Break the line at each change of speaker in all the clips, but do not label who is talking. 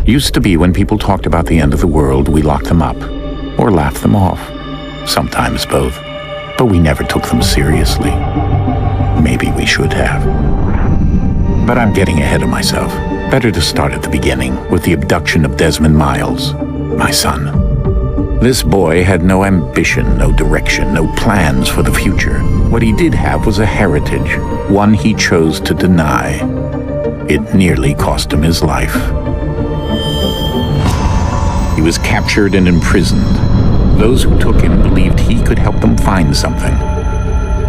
Used to be when people talked about the end of the world, we locked them up, or laughed them off. Sometimes both. But we never took them seriously. Maybe we should have. But I'm getting ahead of myself. Better to start at the beginning, with the abduction of Desmond Miles, my son. This boy had no ambition, no direction, no plans for the future. What he did have was a heritage, one he chose to deny. It nearly cost him his life. He was captured and imprisoned. Those who took him believed he could help them find something.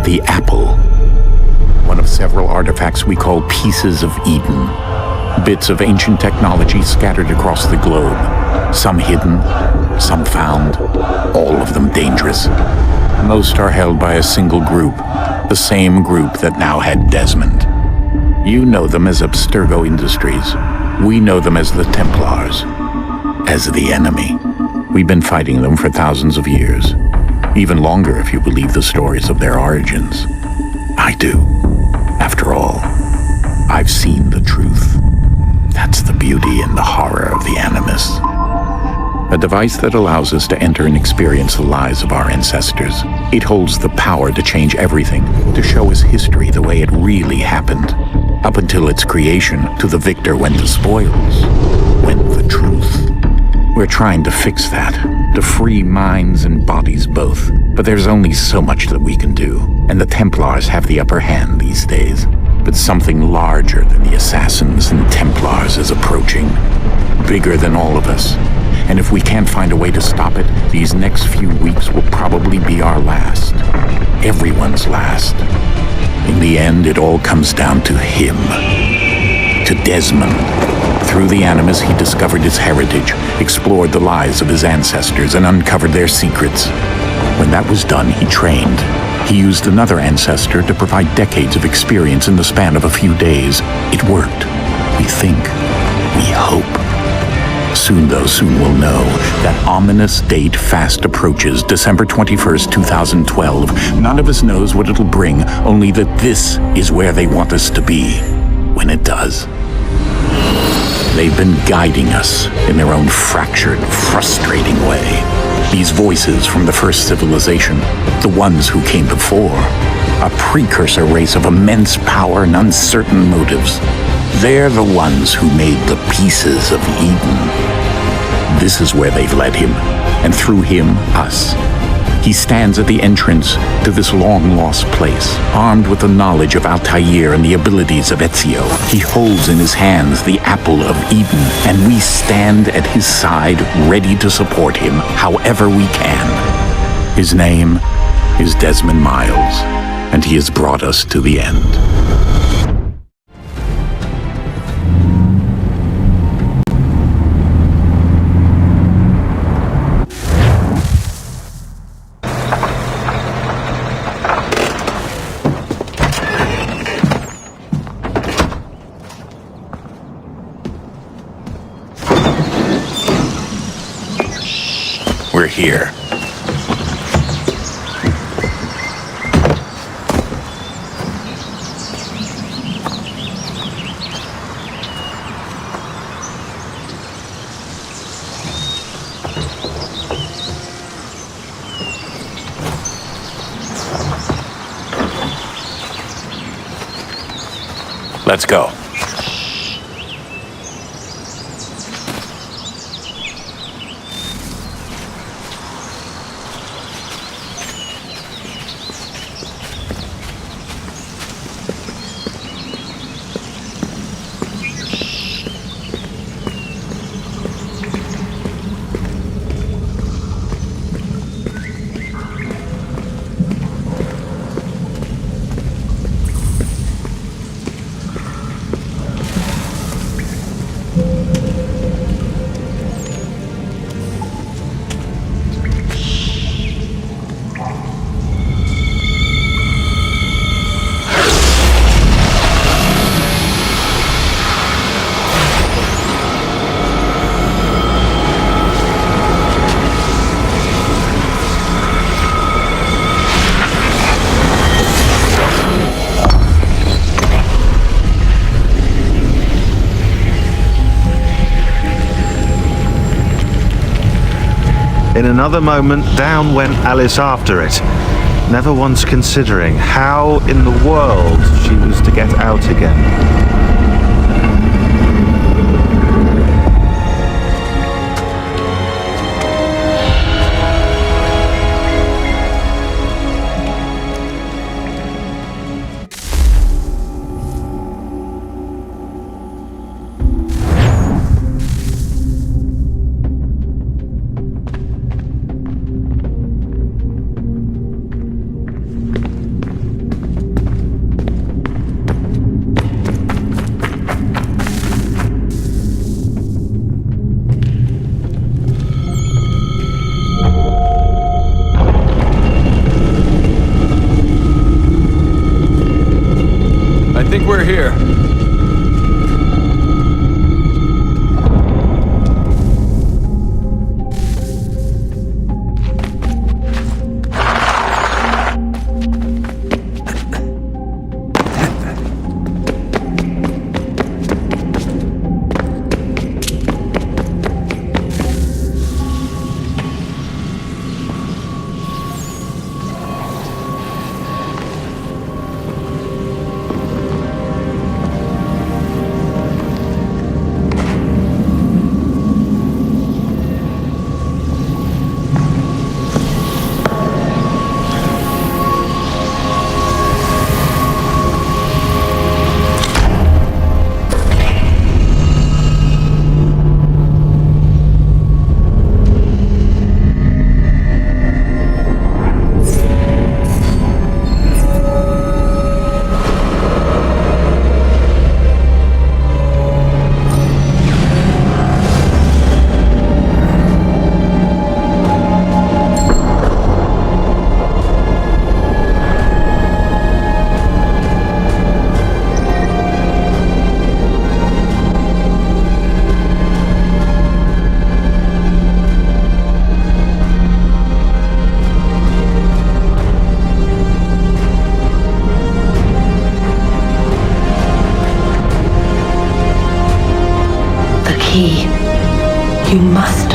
The apple. One of several artifacts we call pieces of Eden. Bits of ancient technology scattered across the globe. Some hidden, some found, all of them dangerous. Most are held by a single group, the same group that now had Desmond. You know them as Abstergo Industries. We know them as the Templars, as the enemy. We've been fighting them for thousands of years, even longer if you believe the stories of their origins. I do. After all, I've seen the truth. That's the beauty and the horror of the Animus. A device that allows us to enter and experience the lives of our ancestors. It holds the power to change everything, to show us history the way it really happened. Up until its creation, to the victor went the spoils, went the truth. We're trying to fix that, to free minds and bodies both. But there's only so much that we can do, and the Templars have the upper hand these days. But something larger than the Assassins and Templars is approaching, bigger than all of us. And if we can't find a way to stop it, these next few weeks will probably be our last. Everyone's last. In the end, it all comes down to him. To Desmond. Through the Animus, he discovered his heritage, explored the lives of his ancestors, and uncovered their secrets. When that was done, he trained. He used another ancestor to provide decades of experience in the span of a few days. It worked. We think. We hope. Soon we'll know. That ominous date fast approaches, December 21st, 2012. None of us knows what it'll bring, only that this is where they want us to be, when it does. They've been guiding us in their own fractured, frustrating way. These voices from the first civilization, the ones who came before, a precursor race of immense power and uncertain motives. They're the ones who made the pieces of Eden. This is where they've led him, and through him, us. He stands at the entrance to this long-lost place, armed with the knowledge of Altair and the abilities of Ezio. He holds in his hands the apple of Eden, and we stand at his side, ready to support him however we can. His name is Desmond Miles, and he has brought us to the end. We're here. Let's go.
another moment, down went Alice after it, never once considering how in the world she was to get out again.
I think we're here.
Key. You must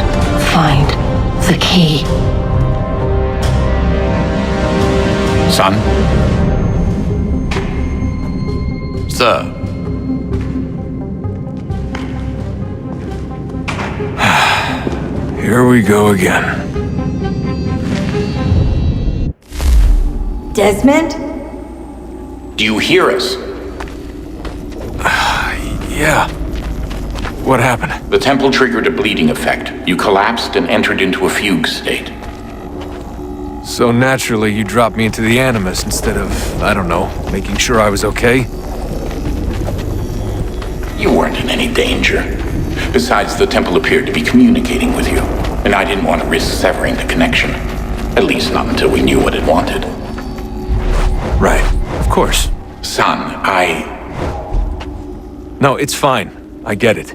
find the key.
Son?
Sir. Here we go again.
Desmond?
Do you hear us?
Yeah. What happened?
The temple triggered a bleeding effect. You collapsed and entered into a fugue state.
So naturally, you dropped me into the Animus instead of, I don't know, making sure I was okay?
You weren't in any danger. Besides, the temple appeared to be communicating with you, and I didn't want to risk severing the connection. At least not until we knew what it wanted.
Right. Of course.
Son,
No, it's fine. I get it.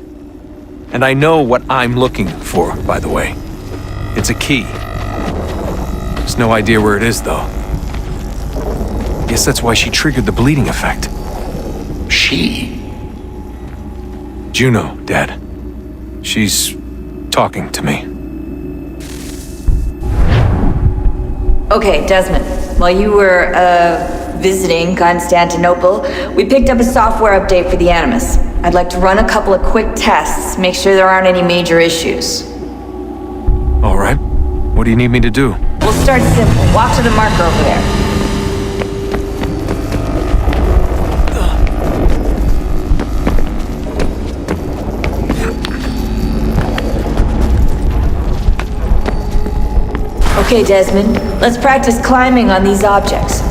And I know what I'm looking for, by the way. It's a key. There's no idea where it is, though. Guess that's why she triggered the bleeding effect.
She?
Juno, Dad. She's talking to me.
Okay, Desmond. While you were, visiting Constantinople, we picked up a software update for the Animus. I'd like to run a couple of quick tests, make sure there aren't any major issues.
All right. What do you need me to do?
We'll start simple. Walk to the marker over there. Okay, Desmond. Let's practice climbing on these objects.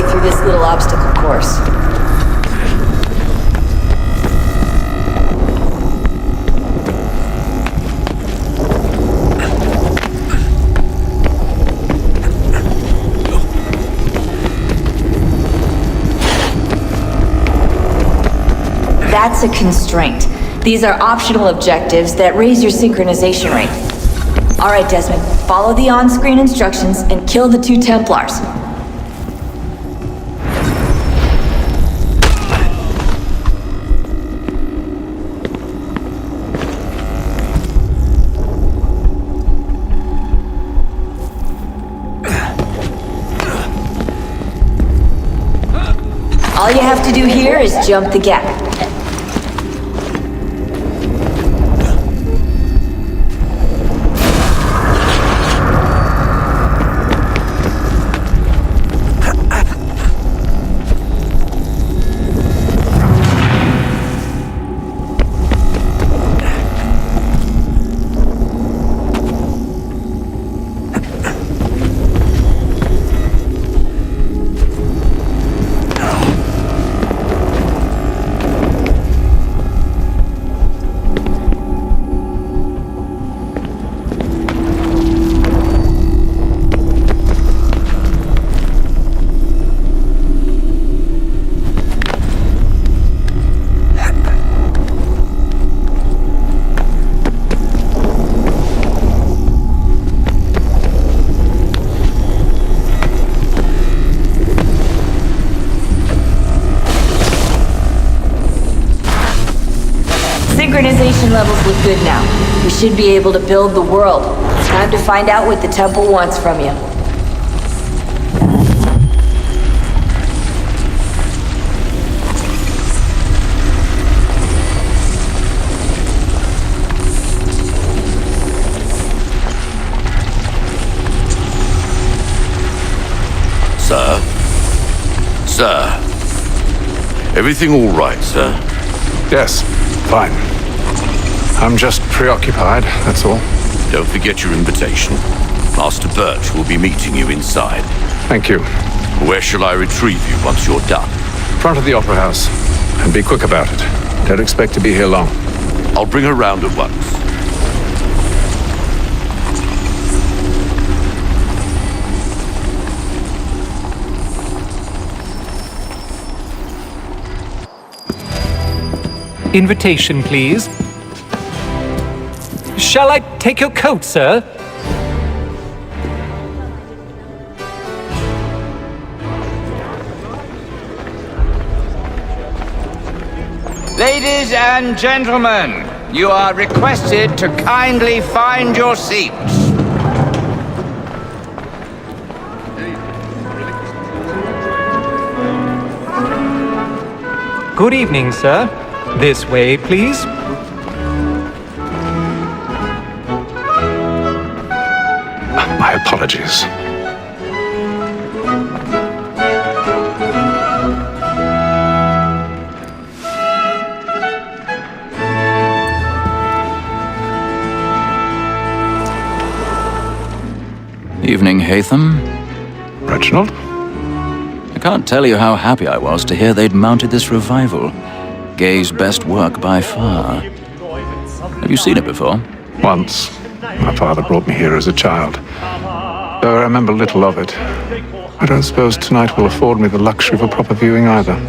way through this little obstacle course. That's a constraint. These are optional objectives that raise your synchronization rate. Alright, Desmond, follow the on-screen instructions and kill the 2 Templars. All you have to do here is jump the gap. Synchronization levels look good now. We should be able to build the world. Time to find out what the temple wants from you.
Sir? Sir? Everything all right, sir?
Yes, fine. I'm just preoccupied, that's all.
Don't forget your invitation. Master Birch will be meeting you inside.
Thank you.
Where shall I retrieve you once you're done?
Front of the Opera House. And be quick about it. Don't expect to be here long.
I'll bring her round at once.
Invitation, please. Shall I take your coat, sir?
Ladies and gentlemen, you are requested to kindly find your seats.
Good evening, sir. This way, please.
My apologies.
Evening, Hatham.
Reginald?
I can't tell you how happy I was to hear they'd mounted this revival. Gay's best work by far. Have you seen it before?
Once. My father brought me here as a child. Though I remember little of it. I don't suppose tonight will afford me the luxury of a proper viewing either.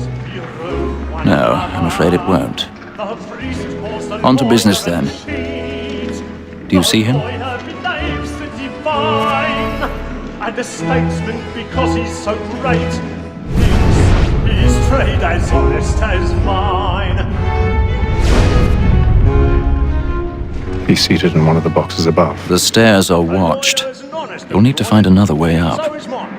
No, I'm afraid it won't. On to business then. Do you see him?
And a statesman because he's so great. His trade as honest as mine.
He's seated in one of the boxes above.
The stairs are watched. You'll need to find another way up.
So is mine.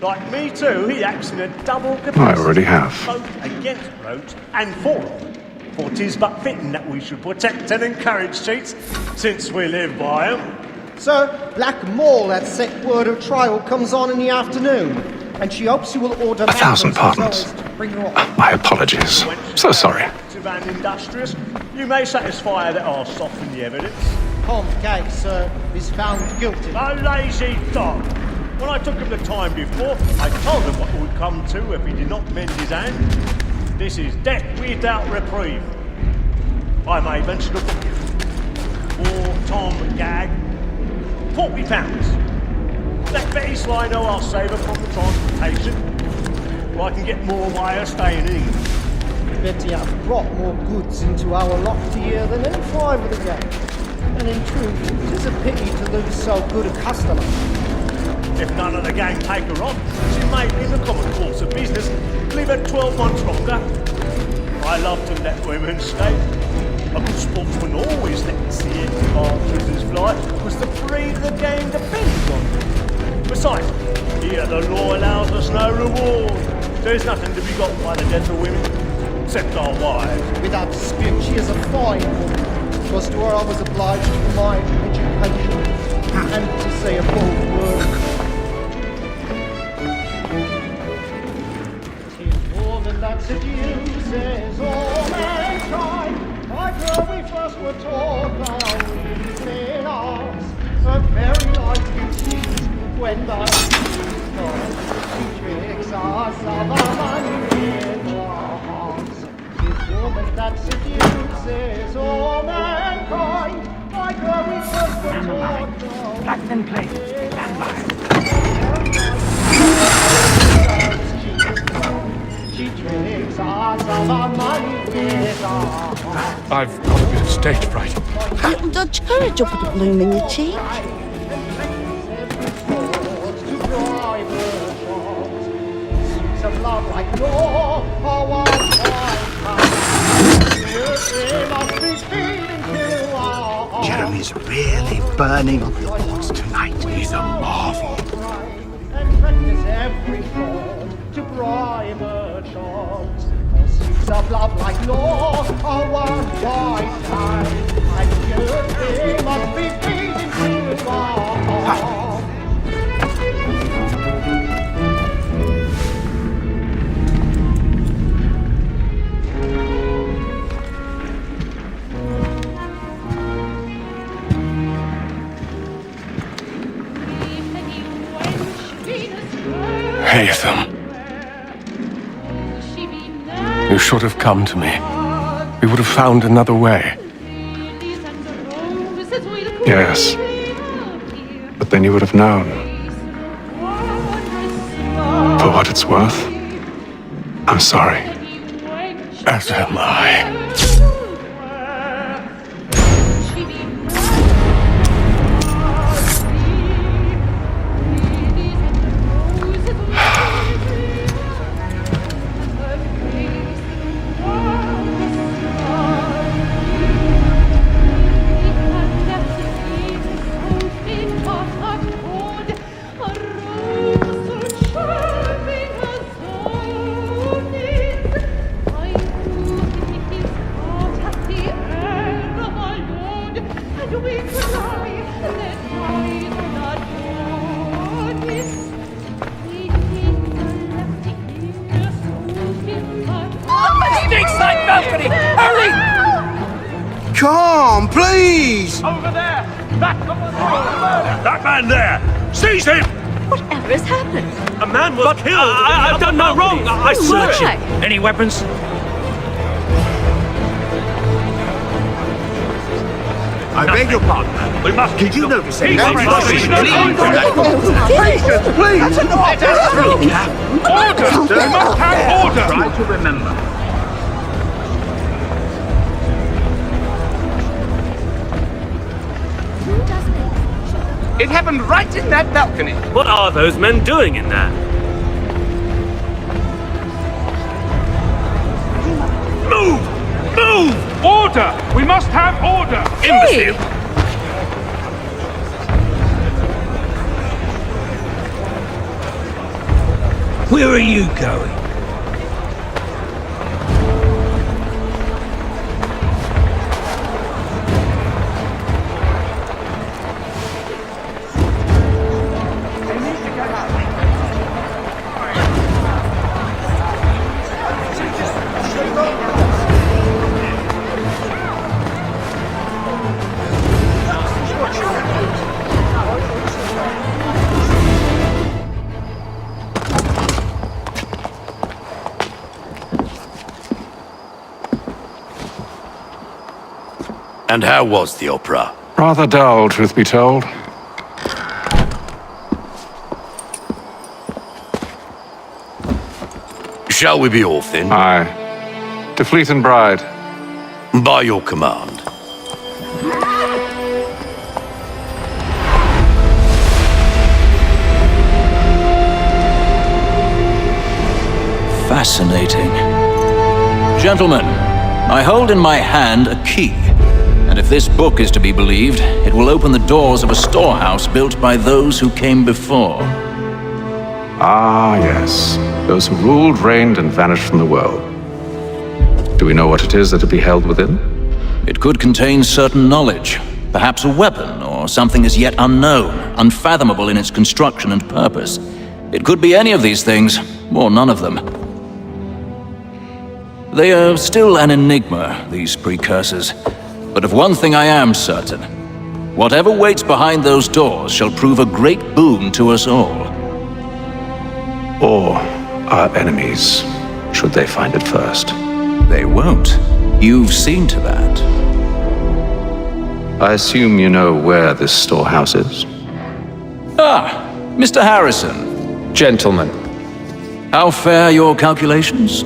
Like me too, he acts in a double capacity.
I already have.
Both against roads and for them. For 'tis but fitting that we should protect and encourage cheats, since we live by 'em.
Sir, Black Mall at set word of trial comes on in the afternoon, and she hopes you will order
1,000 pardons. My apologies. So sorry.
And industrious, you may satisfy that I'll soften the evidence.
Tom Gay, sir, is found guilty.
A lazy dog. When I took him the time before, I told him what it would come to if he did not mend his hand. This is death without reprieve. I may venture to book you. For Tom Gag, £40. Let Betty Sly know I'll save her from the transportation, or I can get more by her staying in England.
Betty have brought more goods into our loft here than any time of the game. And in truth, 'tis a pity to lose so good a customer.
If none of the gang take her on, she may, in the common course of business, live at 12 months longer. I love to let women stay. A good sportsman always lets the empty partridges fly, because the breed of the game depends on it. Besides, here the law allows us no reward. There's nothing to be got by the death of women, except our wives.
Without dispute, she is a fine woman. Because to her I was obliged for my education, and to say a bold word. 'Tis woman that seduces all mankind. My girl, we first were taught our reasoning arts. Her very life conceived when the she tricks us of our money in our hearts. 'Tis woman that seduces all mankind. My girl, we first were taught
Black men play. Stand by.
She tricks us of our money with our hearts.
I've got a bit of stage fright.
Little Dutch courage up at the bloom in your cheek.
Of love like law, oh, what must be feeding to our hearts.
Jeremy's really burning up your thoughts tonight. He's a marvel.
And practice every form to bribe a chance. Pursuits of love like law are one by time. And you must be feeding to our hearts.
Haytham. You should have come to me. We would have found another way. Yes. But then you would have known. For what it's worth, I'm sorry. As am I.
Come, please!
Over there! That man there! Seize him!
Whatever has happened?
A man was killed! I've done no wrong! I swear!
Why?
Any weapons?
I beg your pardon.
We must.
Did you notice any?
Please!
Please!
That's enough! Order! We must have order!
Try to remember.
It happened right in that balcony.
What are those men doing in there? Move! Move! Order! We must have order! Imbecile!
Where are you going?
And how was the opera?
Rather dull, truth be told.
Shall we be off then?
Aye. To Fleet and Bride.
By your command.
Fascinating. Gentlemen, I hold in my hand a key. And if this book is to be believed, it will open the doors of a storehouse built by those who came before.
Ah, yes. Those who ruled, reigned, and vanished from the world. Do we know what it is that will be held within?
It could contain certain knowledge, perhaps a weapon, or something as yet unknown, unfathomable in its construction and purpose. It could be any of these things, or none of them. They are still an enigma, these precursors. But of one thing I am certain. Whatever waits behind those doors shall prove a great boon to us all.
Or our enemies, should they find it first.
They won't. You've seen to that.
I assume you know where this storehouse is?
Ah, Mr. Harrison.
Gentlemen,
how fare your calculations?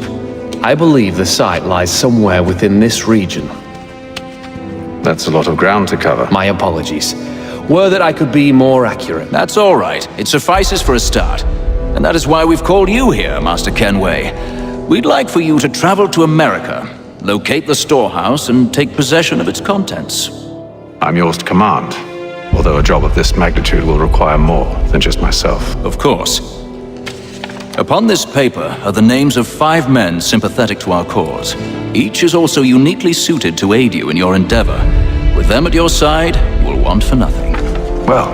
I believe the site lies somewhere within this region.
That's a lot of ground to cover.
My apologies. Were that I could be more accurate.
That's all right. It suffices for a start. And that is why we've called you here, Master Kenway. We'd like for you to travel to America, locate the storehouse, and take possession of its contents.
I'm yours to command, although a job of this magnitude will require more than just myself.
Of course. Upon this paper are the names of 5 men sympathetic to our cause. Each is also uniquely suited to aid you in your endeavor. With them at your side, you will want for nothing.
Well,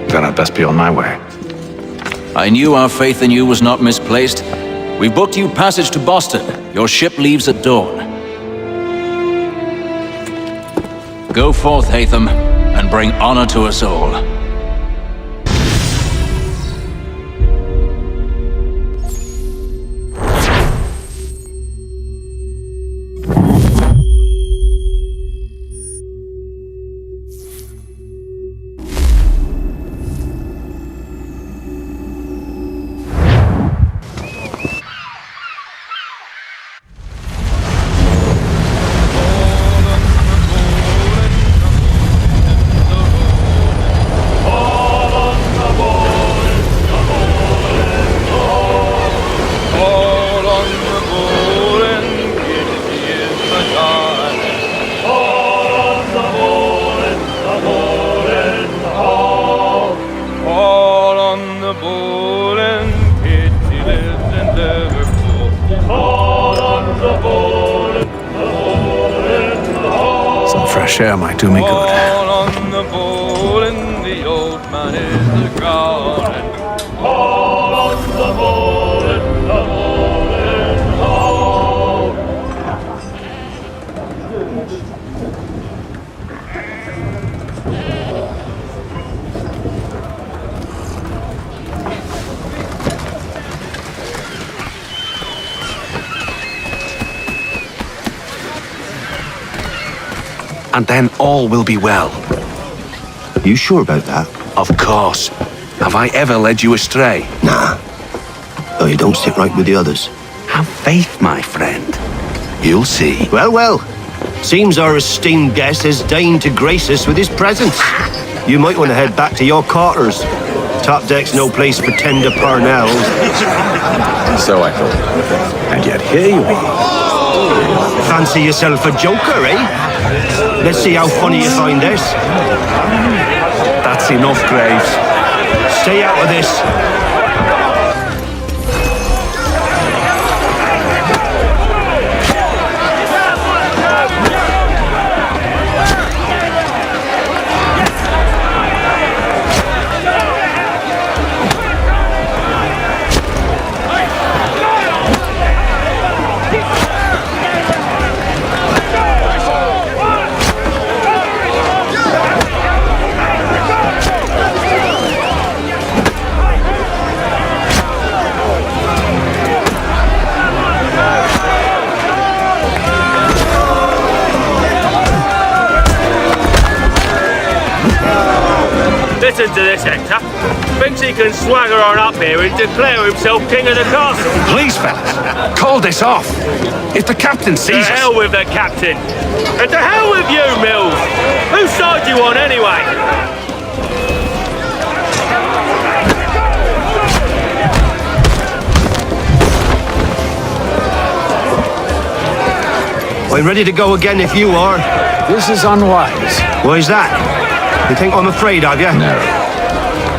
then I'd best be on my way.
I knew our faith in you was not misplaced. We've booked you passage to Boston. Your ship leaves at dawn. Go forth, Hatham, and bring honor to us all.
Some fresh air might do me good.
On the bowl and the old man is a-growling. All on the bowl and the bowling hall.
And then all will be well.
You sure about that?
Of course. Have I ever led you astray?
Nah. Though you don't sit right with the others.
Have faith, my friend. You'll see.
Well, well. Seems our esteemed guest has deigned to grace us with his presence. You might want to head back to your quarters. Top deck's no place for tender parnells.
So I thought. And yet here you are.
Fancy yourself a joker, eh? Let's see how funny you find this.
That's enough, Graves.
Stay out of this.
Listen to this, Hector. Thinks he can swagger on up here and declare himself king of the castle.
Please, fellas, call this off. If the captain sees
To
us...
hell with the captain. And to hell with you, Mills. Whose side you on, anyway?
I'm ready to go again if you are.
This is unwise.
Why is that? You think I'm afraid of you?
No,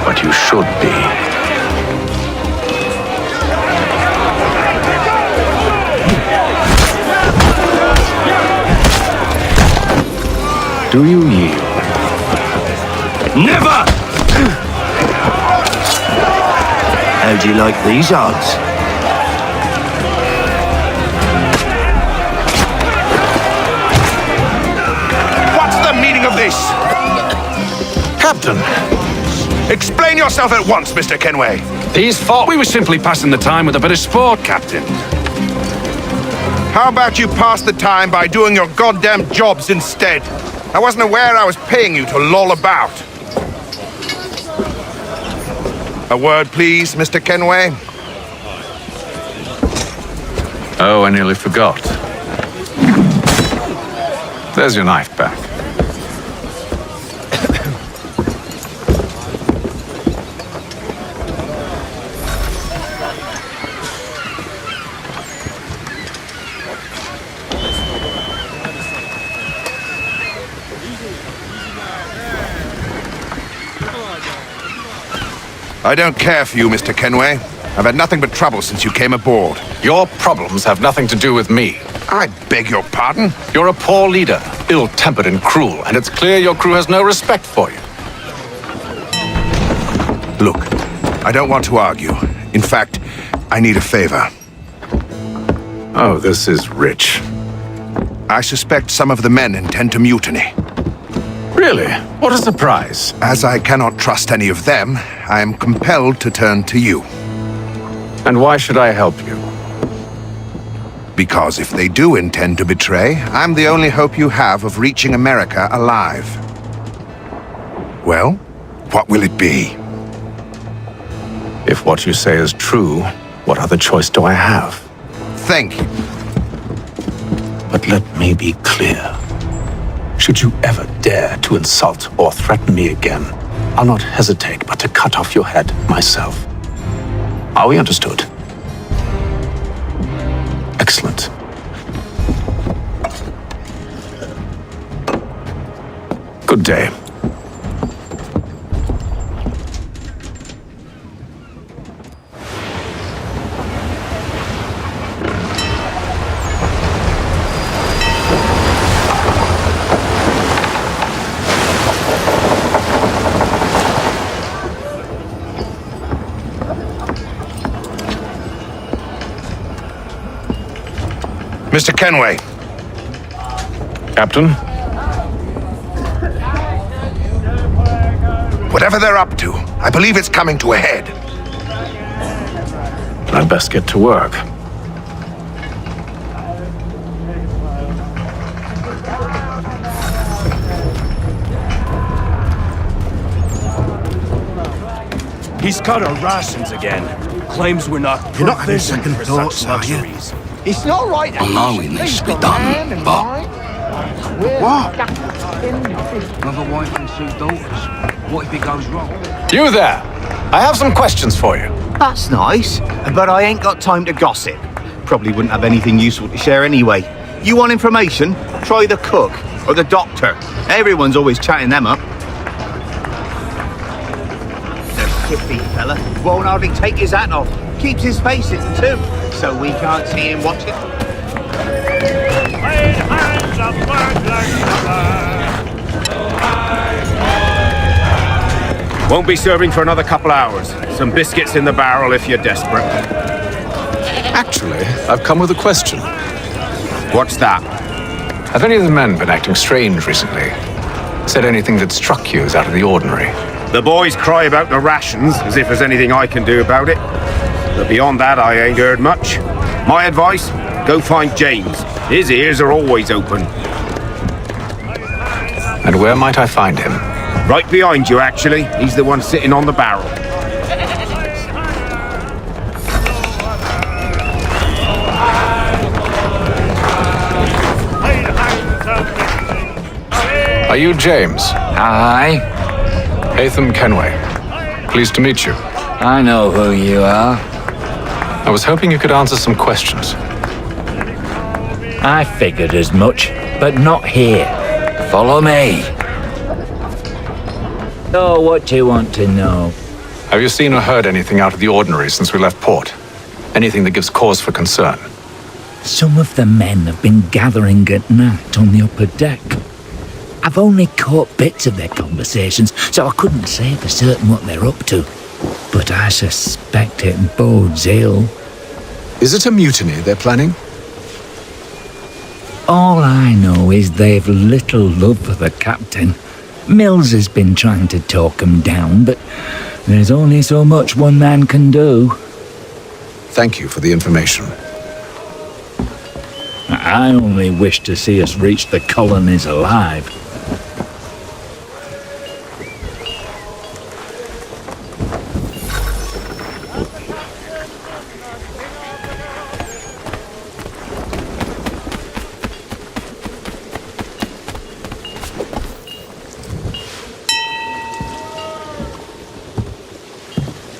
but you should be. Do you yield?
Never! How do you like these odds?
What's the meaning of this?
Captain,
Explain yourself at once, Mr. Kenway.
these thought we were simply passing the time with a bit of sport, Captain.
How about you pass the time by doing your goddamn jobs instead? I wasn't aware I was paying you to loll about. A word, please, Mr. Kenway.
Oh, I nearly forgot. There's your knife back.
I don't care for you, Mr. Kenway. I've had nothing but trouble since you came aboard.
Your problems have nothing to do with me.
I beg your pardon?
You're a poor leader, ill-tempered and cruel, and it's clear your crew has no respect for you.
Look, I don't want to argue. In fact, I need a favor.
Oh, this is rich.
I suspect some of the men intend to mutiny.
Really? What a surprise.
As I cannot trust any of them, I am compelled to turn to you.
And why should I help you?
Because if they do intend to betray, I'm the only hope you have of reaching America alive. Well, what will it be?
If what you say is true, what other choice do I have?
Thank you.
But let me be clear. Should you ever dare to insult or threaten me again, I'll not hesitate but to cut off your head myself. Are we understood? Excellent. Good day.
Mr. Kenway.
Captain?
Whatever they're up to, I believe it's coming to a head.
I'd best get to work.
He's cut our rations again. Claims we're not
You're not having
provisioned
second
for
thoughts,
such
are you?
luxuries.
It's not right.
I know it needs to be done, but...
What?
Another wife and two daughters. What if it goes wrong?
You there! I have some questions for you.
That's nice, but I ain't got time to gossip. Probably wouldn't have anything useful to share anyway. You want information? Try the cook or the doctor. Everyone's always chatting them up. The shifty fella won't hardly take his hat off. Keeps his face in too, so we can't see him watching.
Won't be serving for another couple hours. Some biscuits in the barrel if you're desperate.
Actually, I've come with a question.
What's that?
Have any of the men been acting strange recently? Said anything that struck you as out of the ordinary?
The boys cry about the rations, as if there's anything I can do about it. But beyond that, I ain't heard much. My advice, go find James. His ears are always open.
And where might I find him?
Right behind you, actually. He's the one sitting on the barrel.
Are you James?
Aye.
Hatham Kenway. Pleased to meet you.
I know who you are.
I was hoping you could answer some questions.
I figured as much, but not here. Follow me. So, what do you want to know?
Have you seen or heard anything out of the ordinary since we left port? Anything that gives cause for concern?
Some of the men have been gathering at night on the upper deck. I've only caught bits of their conversations, so I couldn't say for certain what they're up to. But I suspect it bodes ill.
Is it a mutiny they're planning?
All I know is they've little love for the captain. Mills has been trying to talk 'em down, but there's only so much one man can do.
Thank you for the information.
I only wish to see us reach the colonies alive.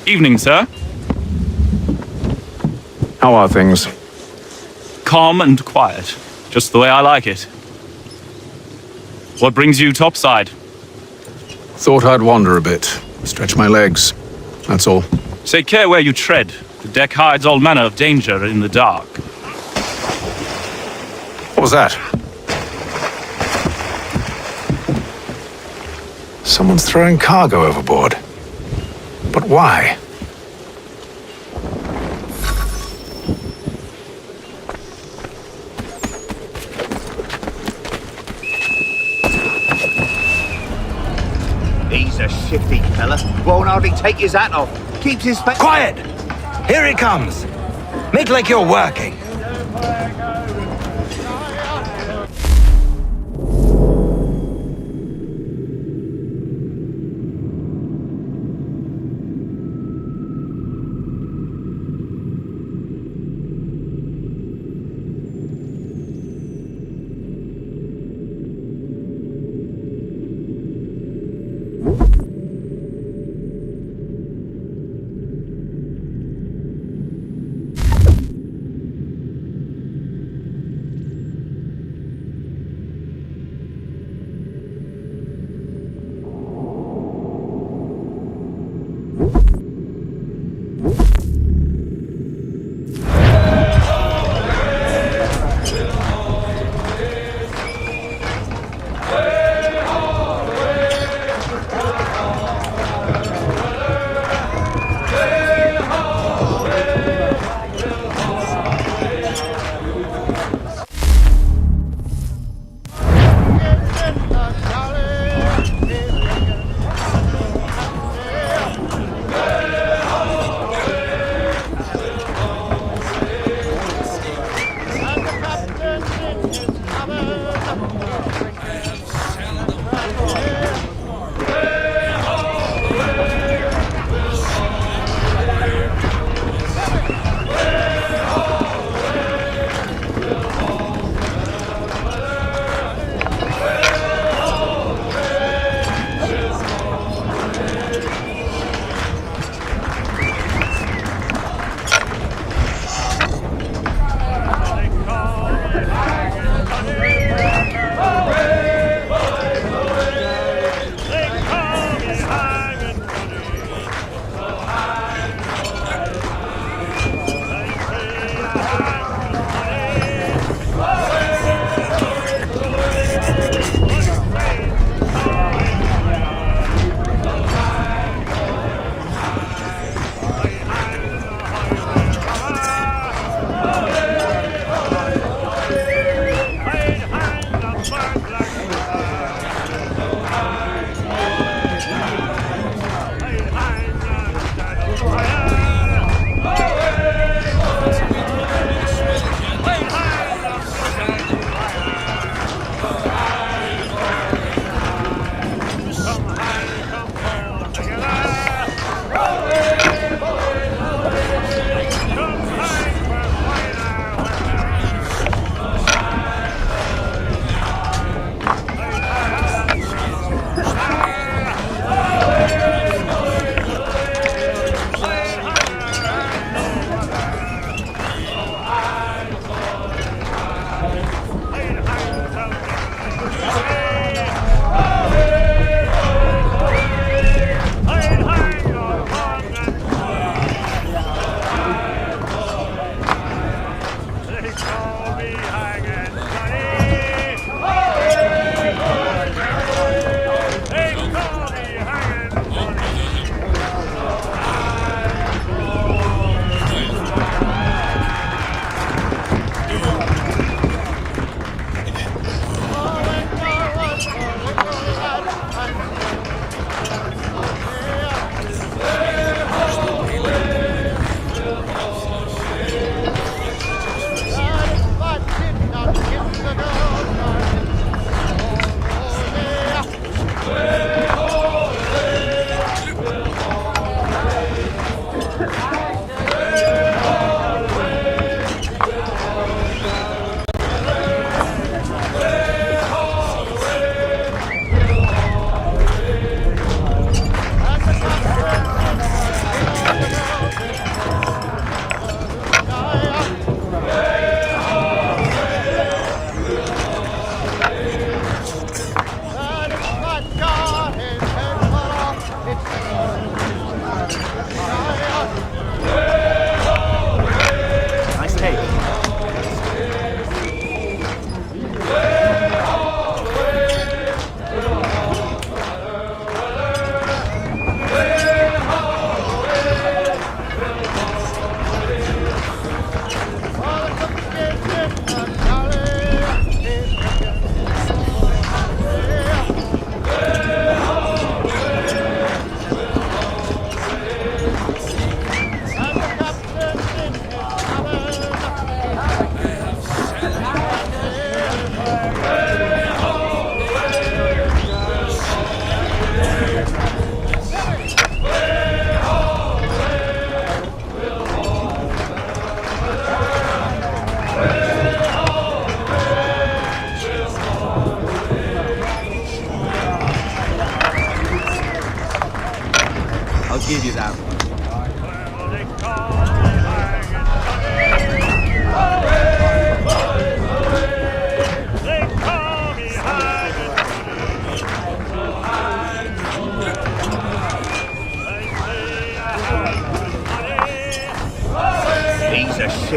Evening, sir.
How are things?
Calm and quiet. Just the way I like it. What brings you topside?
Thought I'd wander a bit. Stretch my legs. That's all.
Take care where you tread. The deck hides all manner of danger in the dark.
What was that? Someone's throwing cargo overboard. But why?
He's a shifty fella. Won't hardly take his hat off. Keeps his face.
Quiet! Here he comes. Make like you're working.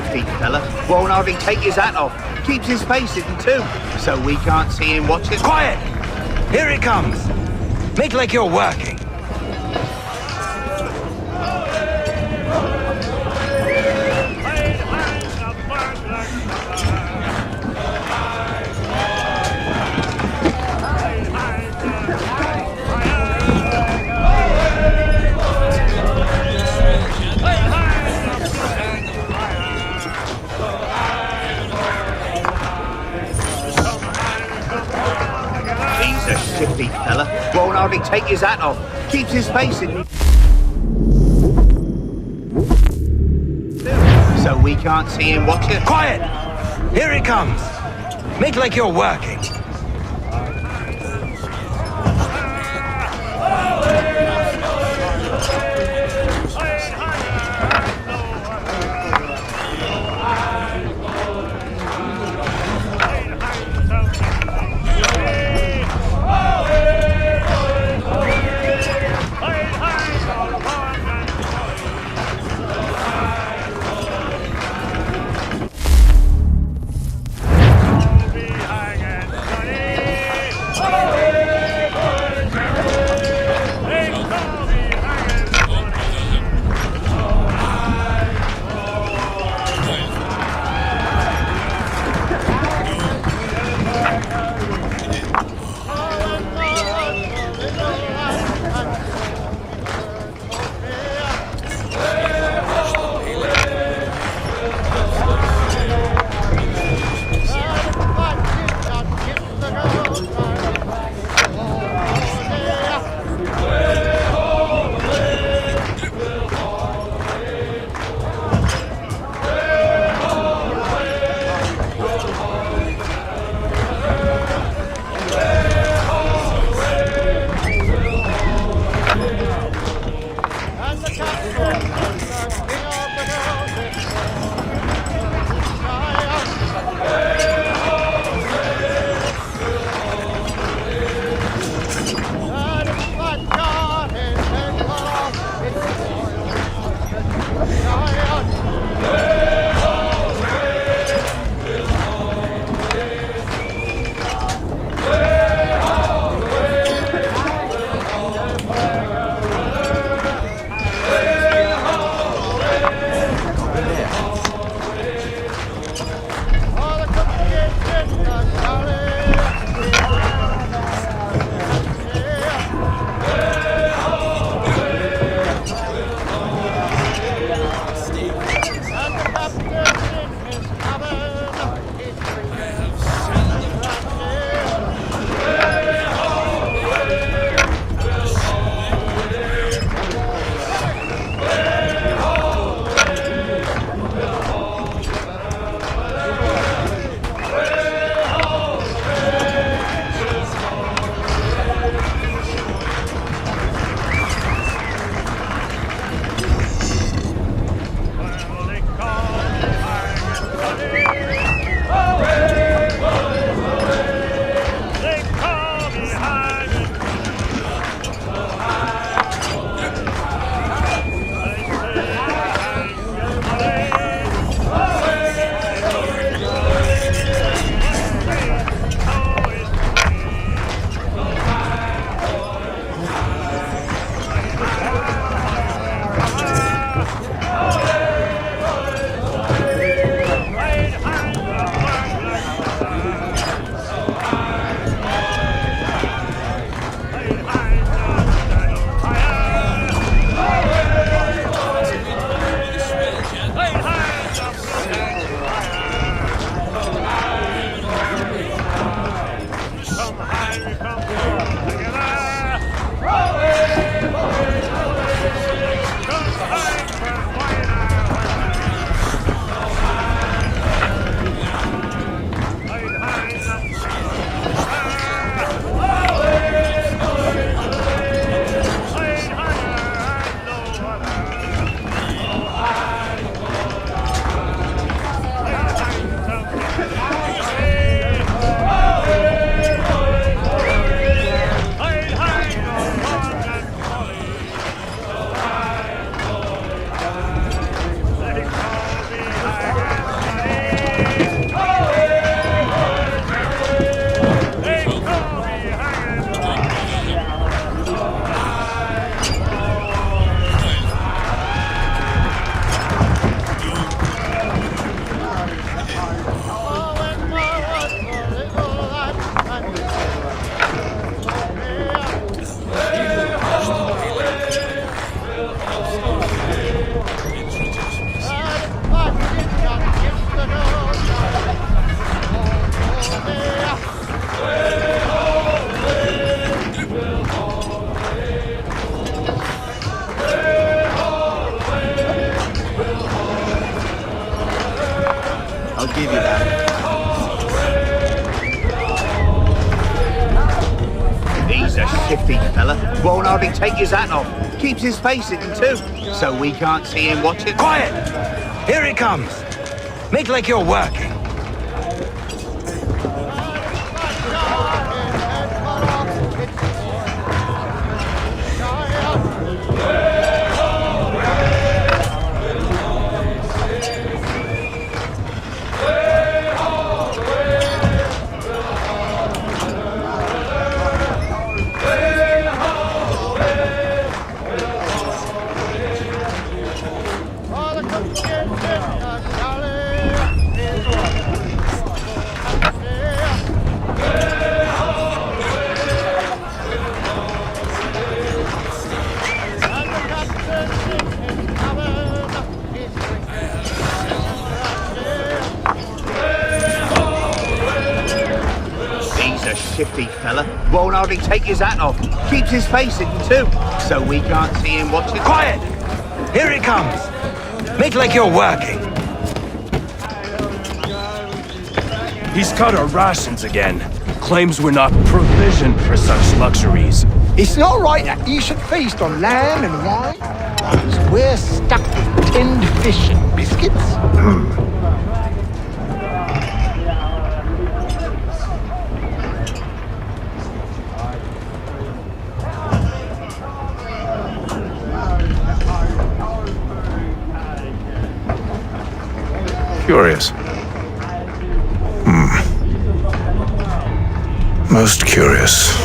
shifty fella won't hardly take his hat off. Keeps his face hidden too, so we can't see him watching.
Quiet! Here it comes. Make like you're working.
He's a shifty fella won't hardly take his hat off. Keeps his face hidden. So we can't see him watching.
Quiet! Here it comes. Make like you're working.
I'll give you that. He's a shifty fella. Won't hardly take his hat off. Keeps his face hidden too, so we can't see him watching.
Quiet! Here he comes. Make like you're working.
Shifty fella. Won't hardly take his hat off. Keeps his face hidden too, so we can't see him watching.
Quiet! Here he comes. Make like you're working.
He's cut our rations again. Claims we're not provisioned for such luxuries.
It's not right that you should feast on lamb and wine, because we're stuck with tinned fish and biscuits.
Curious. Most curious.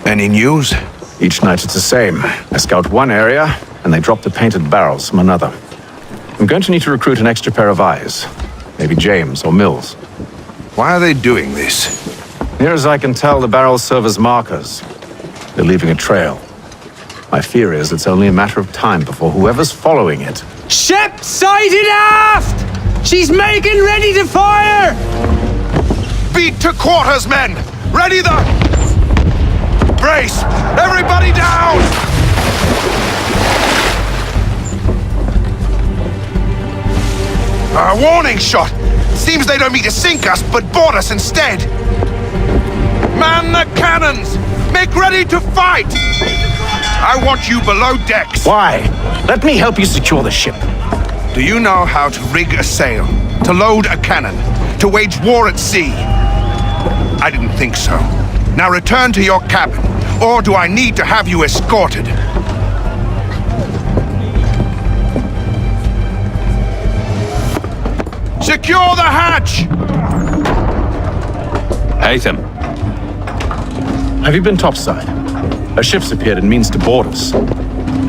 Any news?
Each night it's the same. I scout one area, and they drop the painted barrels from another. I'm going to need to recruit an extra pair of eyes. Maybe James or Mills.
Why are they doing this?
Near as I can tell, the barrels serve as markers. They're leaving a trail. My fear is it's only a matter of time before whoever's following it...
Ship sighted aft! She's making ready to fire!
Beat to quarters, men! Ready the... Brace! Everybody down! A warning shot! Seems they don't mean to sink us, but board us instead! Man the cannons! Make ready to fight! I want you below decks!
Why? Let me help you secure the ship.
Do you know how to rig a sail? To load a cannon? To wage war at sea? I didn't think so. Now return to your cabin, or do I need to have you escorted? Secure the hatch!
Haytham. Have you been topside? A ship's appeared and means to board us.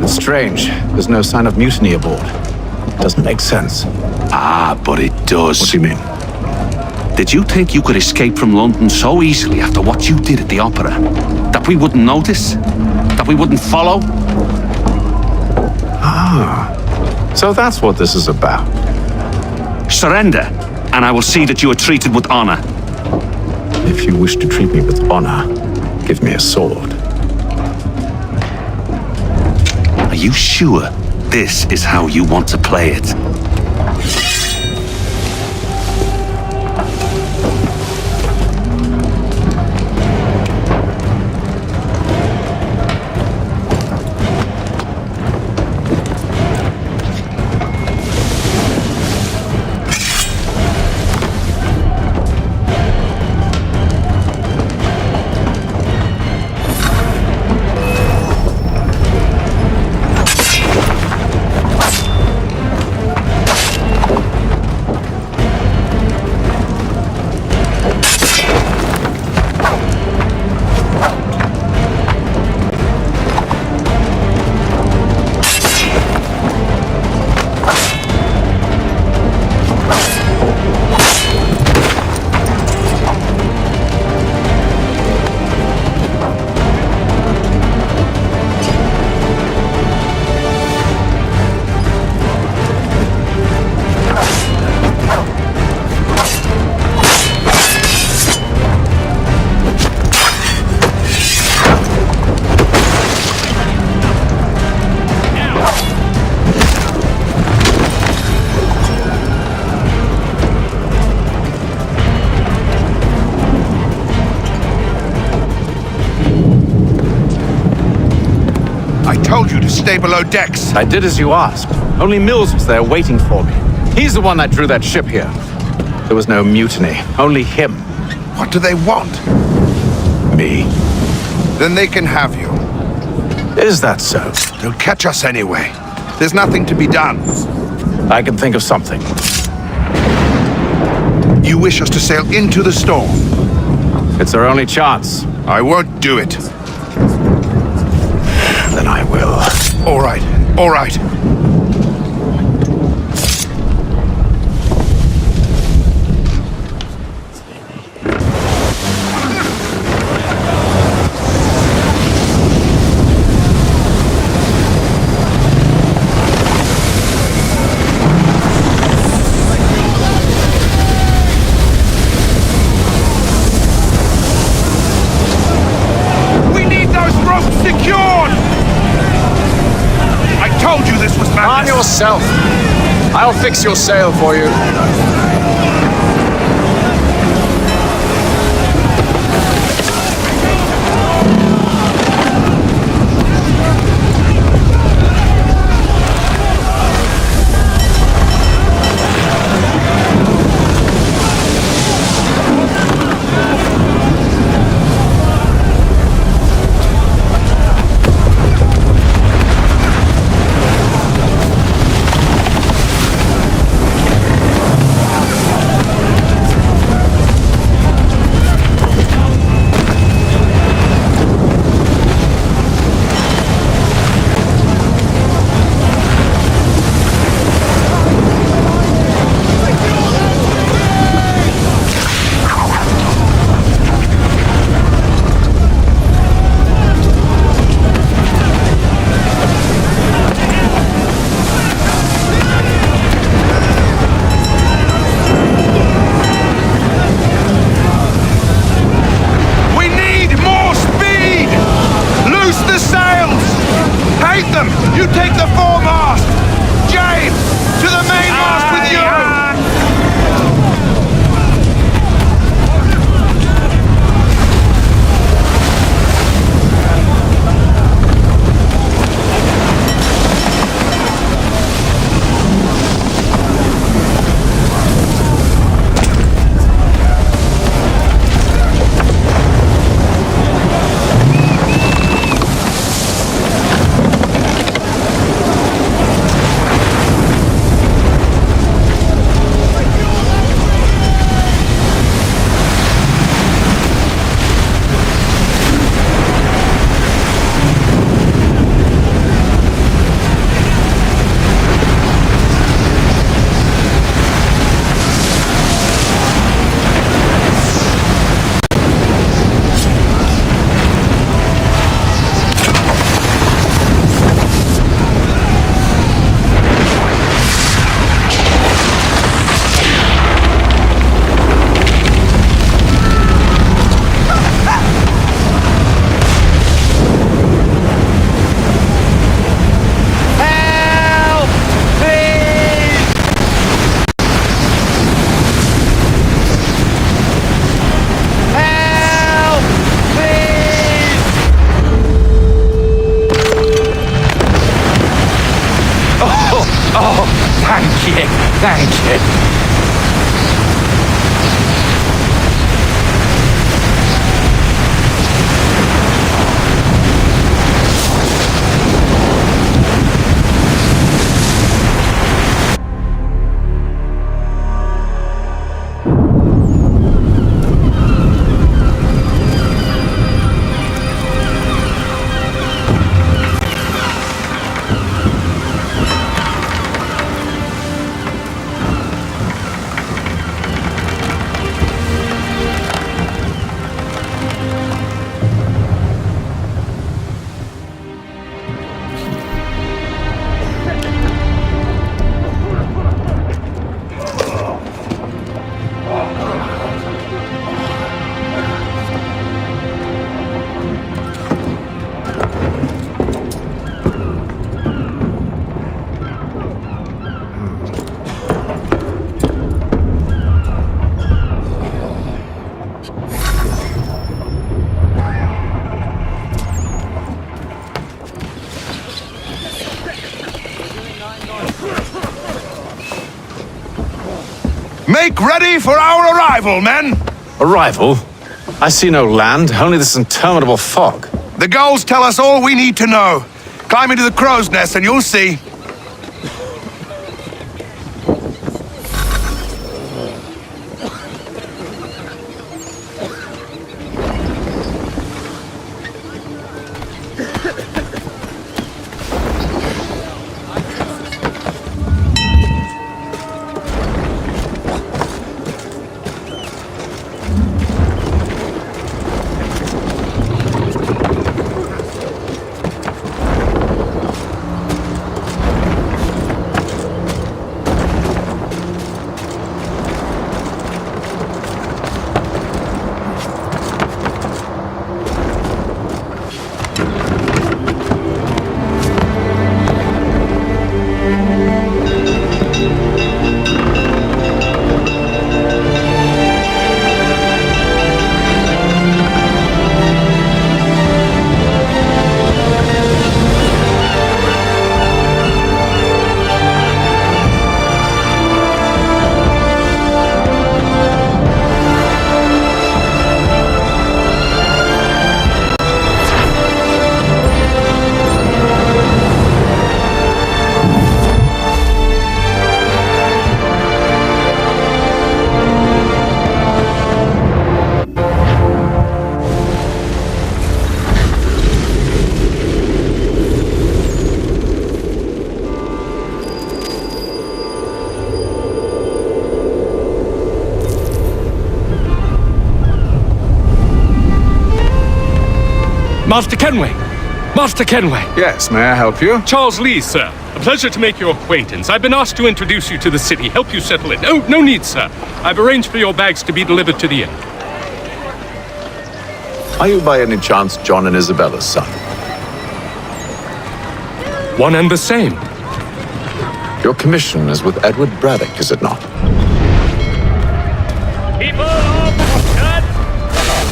It's strange. There's no sign of mutiny aboard. Doesn't make sense.
Ah, but it does.
What do you mean?
Did you think you could escape from London so easily after what you did at the opera? That we wouldn't notice? That we wouldn't follow?
Ah, so that's what this is about.
Surrender, and I will see that you are treated with honor.
If you wish to treat me with honor, give me a sword.
Are you sure this is how you want to play it?
stay below decks.
I did as you asked. Only Mills was there waiting for me. He's the one that drew that ship here. There was no mutiny, only him.
What do they want?
Me.
Then they can have you.
Is that so?
They'll catch us anyway. There's nothing to be done.
I can think of something.
You wish us to sail into the storm?
It's our only chance.
I won't do it.
Then I will.
All right, all right.
Arm yourself. I'll fix your sail for you. You take the foremast! James, to the mainmast with you! Thank you.
ready for our arrival, men!
Arrival? I see no land, only this interminable fog.
The gulls tell us all we need to know. Climb into the crow's nest and you'll see.
Master Kenway! Master Kenway!
Yes, may I help you?
Charles Lee, sir. A pleasure to make your acquaintance. I've been asked to introduce you to the city, help you settle it. Oh, no need, sir. I've arranged for your bags to be delivered to the inn.
Are you by any chance John and Isabella's son?
One and the same.
Your commission is with Edward Braddock, is it not?
People of Church,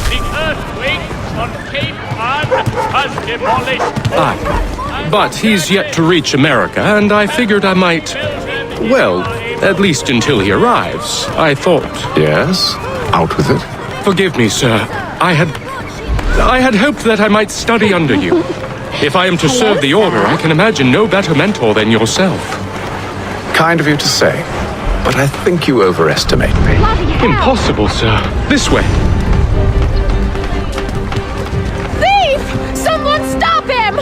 the earthquake on Cape Ann has demolished.
Aye, but he's yet to reach America, and I figured I might... Well, at least until he arrives, I thought...
Yes? Out with it.
Forgive me, sir. I had hoped that I might study under you. If I am to serve the Order, I can imagine no better mentor than yourself.
Kind of you to say, but I think you overestimate me.
Impossible, sir. This way.
Thief! Someone stop him!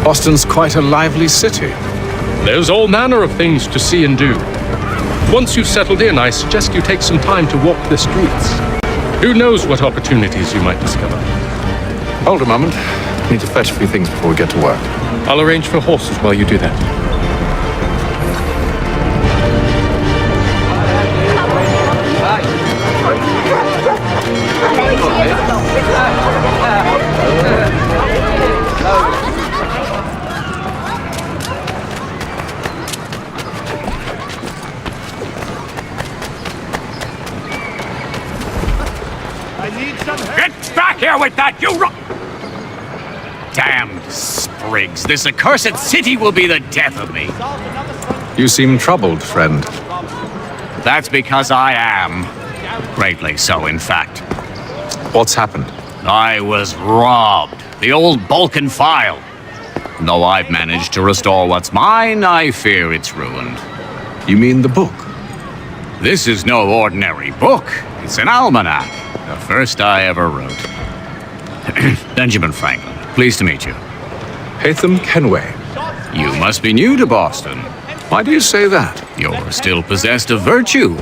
Boston's quite a lively city.
There's all manner of things to see and do. Once you've settled in, I suggest you take some time to walk the streets. Who knows what opportunities you might discover?
Hold a moment. Need to fetch a few things before we get to work.
I'll arrange for horses while you do that.
Get back here with that, you Damned sprigs. This accursed city will be the death of me.
You seem troubled, friend.
That's because I am. Greatly so, in fact.
What's happened?
I was robbed. The old Balkan file. Though I've managed to restore what's mine, I fear it's ruined.
You mean the book?
This is no ordinary book. It's an almanac. The first I ever wrote. Benjamin Franklin, pleased to meet you.
Hatham Kenway.
You must be new to Boston.
Why do you say that?
You're still possessed of virtue.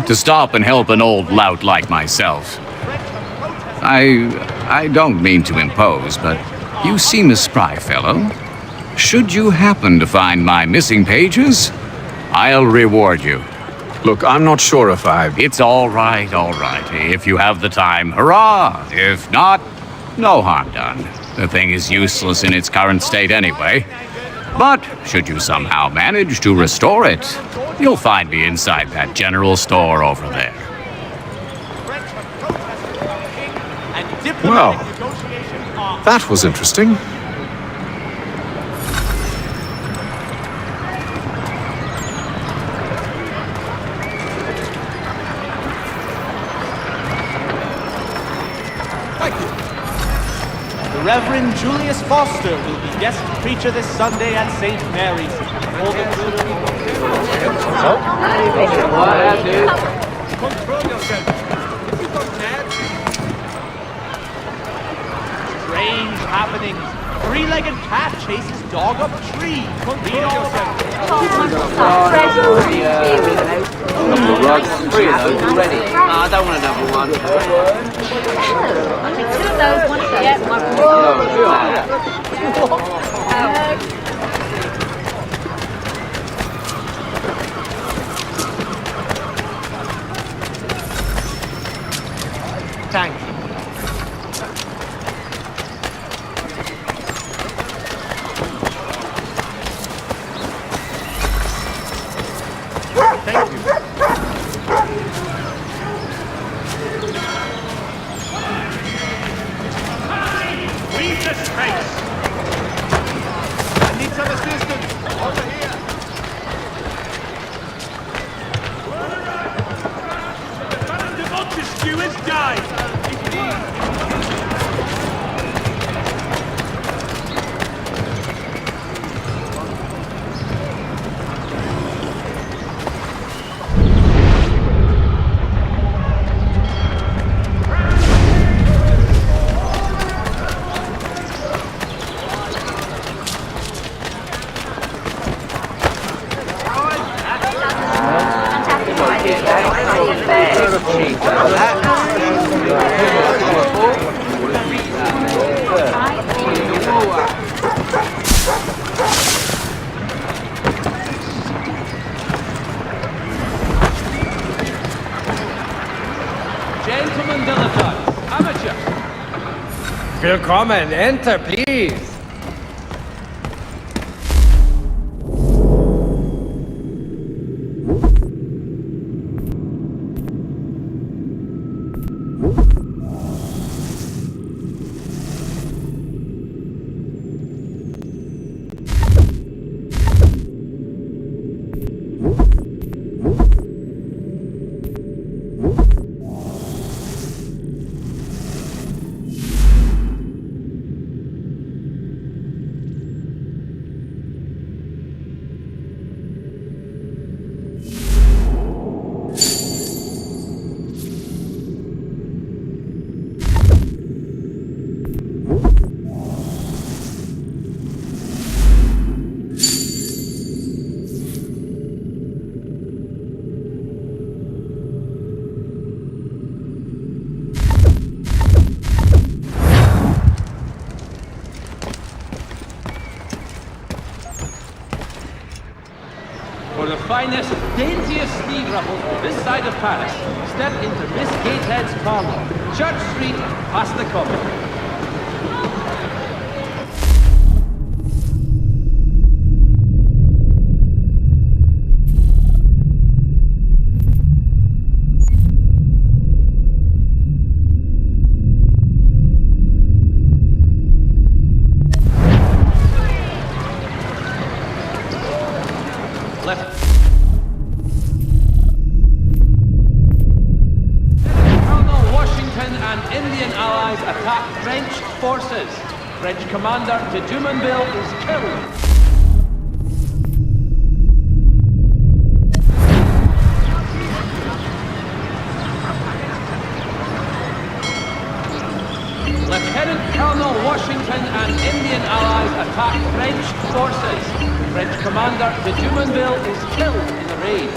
To stop and help an old lout like myself. I don't mean to impose, but you seem a spry fellow. Should you happen to find my missing pages, I'll reward you.
Look, I'm not sure if
It's all right, all right. If you have the time, hurrah! If not, no harm done. The thing is useless in its current state anyway. But should you somehow manage to restore it, you'll find me inside that general store over there.
Well, that was interesting.
The Reverend Julius Foster will be guest preacher this Sunday at St. Mary's. All the
Control yourself. If you got mad,
strange happenings. Three-legged cat chases dog up tree. Control yourself.
Three of those already. I don't want another one.
Two of those, one of those. Yeah, one.
Thank you.
Thank you. Leave the space!
I need some assistance. Over here.
The Montesquieu has died!
Gentlemen dilettantes, amateur.
Willkommen, enter, please.
For the finest, daintiest sleeve ruffles this side of Paris, step into Miss Gatehead's parlor, Church Street, past the common. Colonel Washington and Indian allies attack French forces. French commander de Dumanville is killed. Lieutenant Colonel Washington and Indian allies attack French forces. French commander de Dumanville is killed in the raid.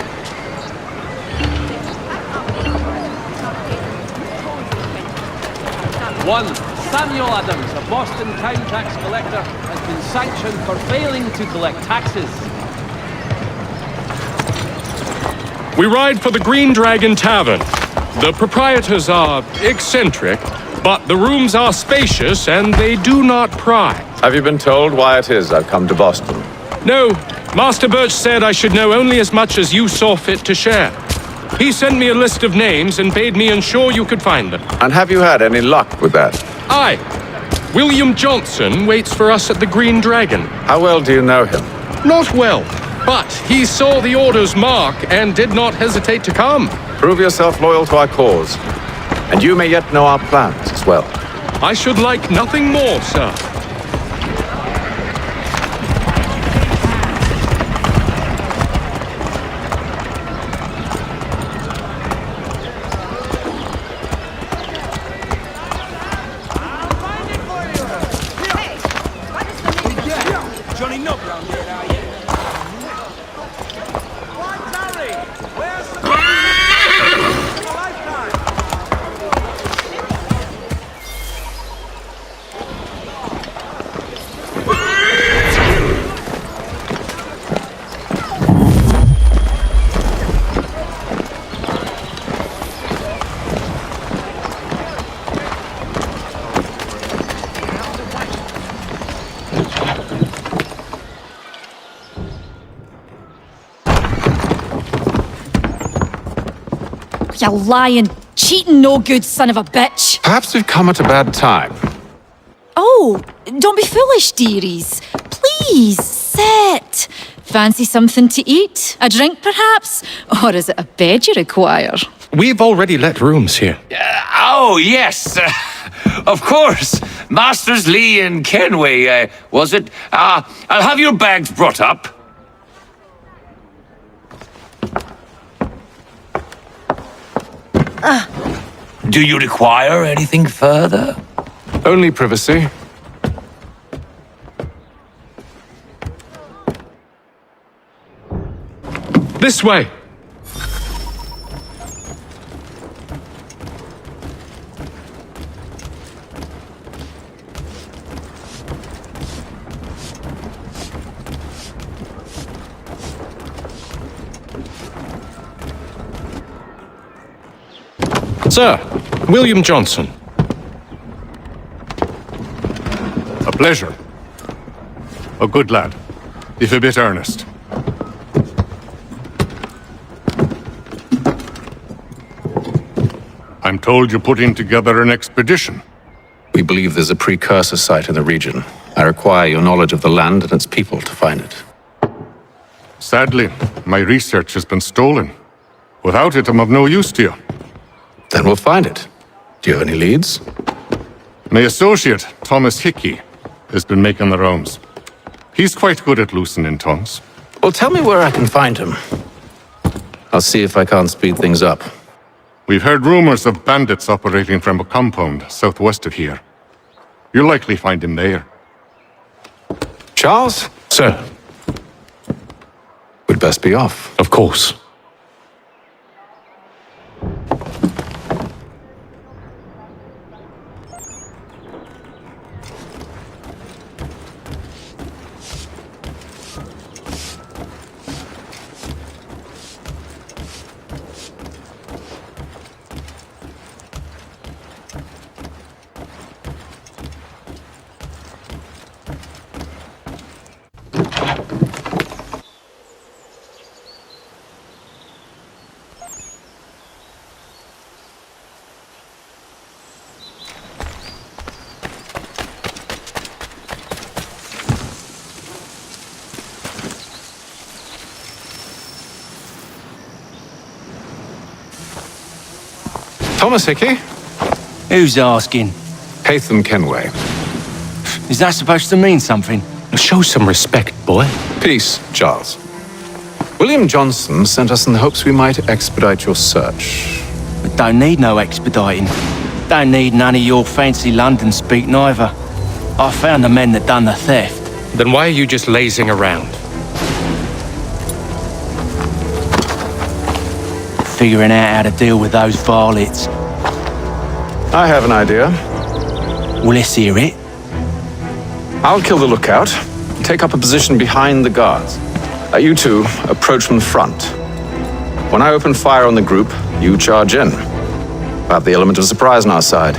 One, Samuel Adams, a Boston town tax collector, has been sanctioned for failing to collect taxes.
We ride for the Green Dragon Tavern. The proprietors are eccentric, but the rooms are spacious and they do not pry.
Have you been told why it is I've come to Boston?
No, Master Birch said I should know only as much as you saw fit to share. He sent me a list of names and bade me ensure you could find them.
And have you had any luck with that?
Aye. William Johnson waits for us at the Green Dragon.
How well do you know him?
Not well, but he saw the order's mark and did not hesitate to come.
Prove yourself loyal to our cause. And you may yet know our plans as well.
I should like nothing more, sir.
You lying, cheating, no good son of a bitch.
Perhaps we've come at a bad time.
Oh, don't be foolish, dearies. Please, sit. Fancy something to eat? A drink, perhaps? Or is it a bed you require?
We've already let rooms here.
Oh, yes. Of course. Masters Lee and Kenway, was it? I'll have your bags brought up. Do you require anything further?
Only privacy.
This way. Sir, William Johnson.
A pleasure. A good lad, if a bit earnest. I'm told you're putting together an expedition.
We believe there's a precursor site in the region. I require your knowledge of the land and its people to find it.
Sadly, my research has been stolen. Without it, I'm of no use to you.
Then we'll find it. Do you have any leads?
My associate, Thomas Hickey, has been making the rounds. He's quite good at loosening tongues.
Well, tell me where I can find him. I'll see if I can't speed things up.
We've heard rumors of bandits operating from a compound southwest of here. You'll likely find him there.
Charles?
Sir.
We'd best be off.
Of course.
Thomas Hickey?
Who's asking?
Haytham Kenway.
Is that supposed to mean something?
Show some respect, boy.
Peace, Charles. William Johnson sent us in the hopes we might expedite your search.
We don't need no expediting. Don't need none of your fancy London speak neither. I found the men that done the theft.
Then why are you just lazing around?
Figuring out how to deal with those varlets.
I have an idea.
Well, let's hear it.
I'll kill the lookout, take up a position behind the guards. You two approach from the front. When I open fire on the group, you charge in. We'll have the element of surprise on our side.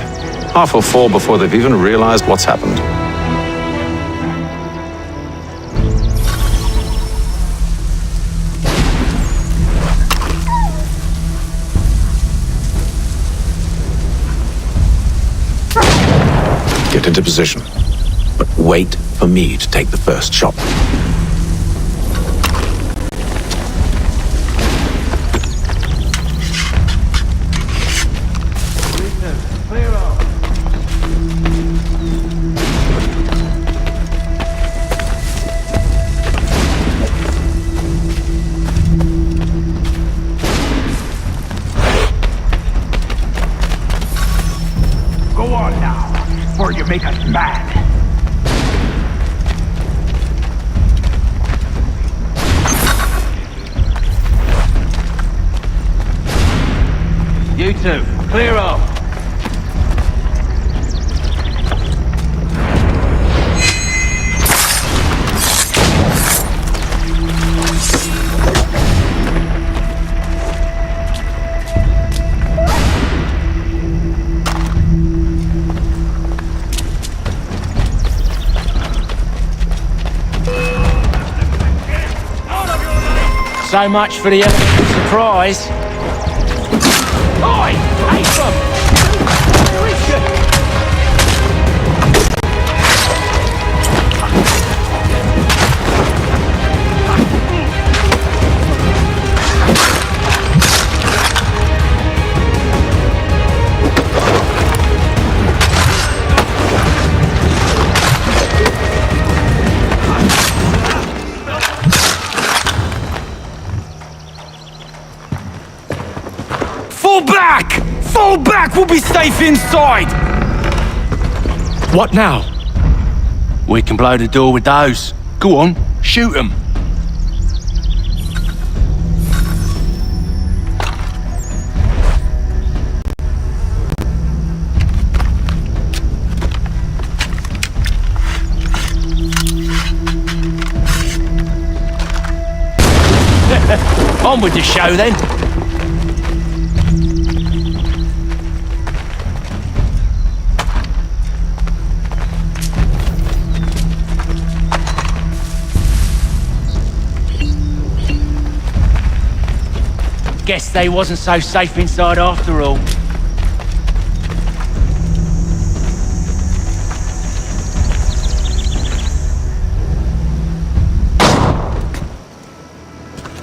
Half will fall before they've even realized what's happened. Get into position. But wait for me to take the first shot.
Go on now, before you make us mad.
You two, clear off. So much for the element of surprise. Oi! Abram! Richard!
Fall back! Fall back! We'll be safe inside!
What now? We can blow the door with those. Go on, shoot them. On with the show then. Guess they wasn't so safe inside after all.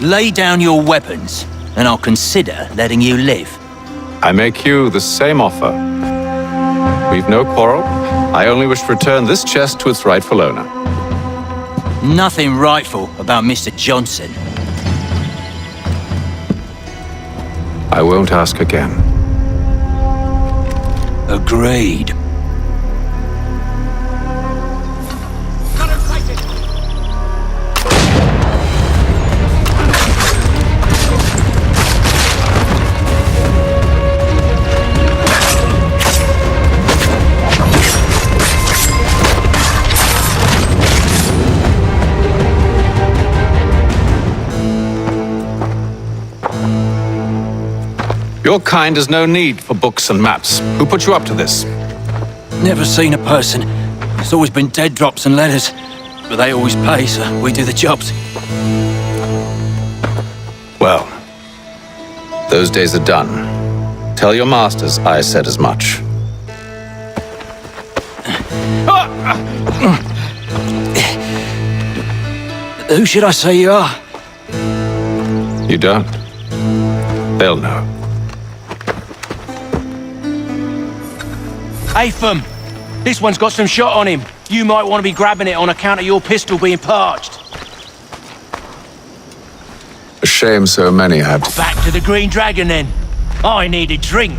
Lay down your weapons, and I'll consider letting you live.
I make you the same offer. We've no quarrel. I only wish to return this chest to its rightful owner.
Nothing rightful about Mr. Johnson.
I won't ask again.
Agreed.
Your kind has no need for books and maps. Who put you up to this?
Never seen a person. It's always been dead drops and letters. But they always pay, so we do the jobs.
Well, those days are done. Tell your masters I said as much.
Who should I say you are?
You don't? They'll know.
Atham, this one's got some shot on him. You might want to be grabbing it on account of your pistol being parched.
A shame so many have.
Back to the Green Dragon then. I need a drink.